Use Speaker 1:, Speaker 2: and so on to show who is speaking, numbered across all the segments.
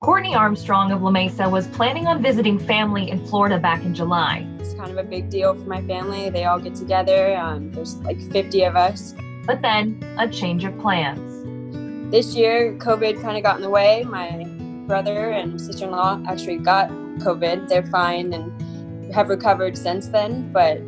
Speaker 1: Courtney Armstrong of La Mesa was planning on visiting family in Florida back in July.
Speaker 2: It's kind of a big deal for my family. They all get together. There's like 50 of us.
Speaker 1: But then, a change of plans.
Speaker 2: This year, COVID kind of got in the way. My brother and sister-in-law actually got COVID. They're fine and have recovered since then. But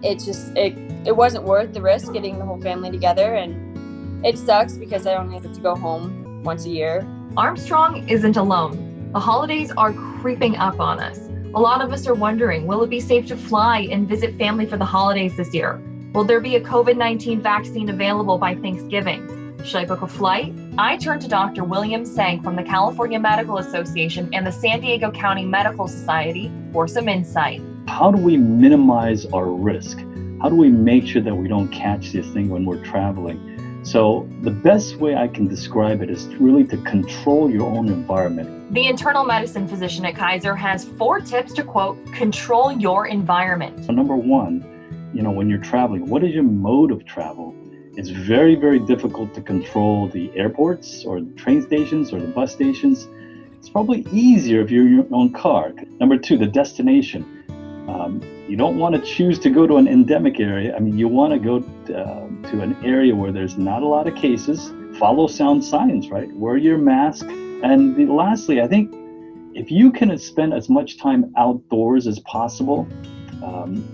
Speaker 2: it wasn't worth the risk getting the whole family together. And it sucks because I only get to go home once a year.
Speaker 1: Armstrong isn't alone. The holidays are creeping up on us. A lot of us are wondering, will it be safe to fly and visit family for the holidays this year? Will there be a COVID-19 vaccine available by Thanksgiving? Should I book a flight? I turned to Dr. William Sang from the California Medical Association and the San Diego County Medical Society for some insight.
Speaker 3: How do we minimize our risk? How do we make sure that we don't catch this thing when we're traveling? So the best way I can describe it is really to control your own environment.
Speaker 1: The internal medicine physician at Kaiser has 4 tips to, quote, control your environment.
Speaker 3: So number one, when you're traveling, what is your mode of travel? It's very, very difficult to control the airports or the train stations or the bus stations. It's probably easier if you're in your own car. Number 2, the destination. You don't want to choose to go to an endemic area. You want to go to an area where there's not a lot of cases. Follow sound science, right? Wear your mask. And lastly, I think if you can spend as much time outdoors as possible,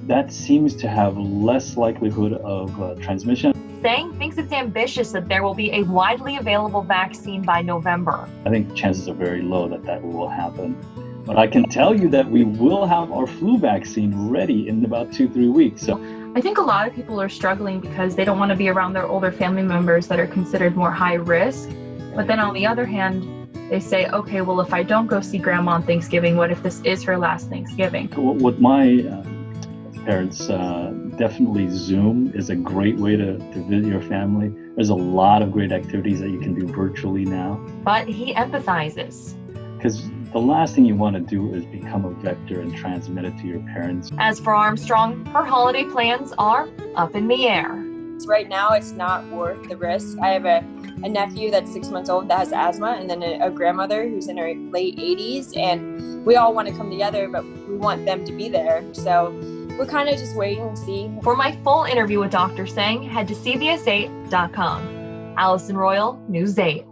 Speaker 3: that seems to have less likelihood of transmission.
Speaker 1: Sang thinks it's ambitious that there will be a widely available vaccine by November.
Speaker 3: I think chances are very low that will happen. But I can tell you that we will have our flu vaccine ready in about 2-3 weeks. So
Speaker 4: I think a lot of people are struggling because they don't want to be around their older family members that are considered more high risk. But then on the other hand, they say, okay, well, if I don't go see grandma on Thanksgiving, what if this is her last Thanksgiving?
Speaker 3: With my parents, definitely Zoom is a great way to visit your family. There's a lot of great activities that you can do virtually now.
Speaker 1: But he empathizes.
Speaker 3: Because the last thing you want to do is become a vector and transmit it to your parents.
Speaker 1: As for Armstrong, her holiday plans are up in the air.
Speaker 2: Right now, it's not worth the risk. I have a nephew that's 6 months old that has asthma, and then a grandmother who's in her late 80s, and we all want to come together, but we want them to be there. So we're kind of just waiting to see.
Speaker 1: For my full interview with Dr. Sang, head to cbs8.com. Allison Royal, News 8.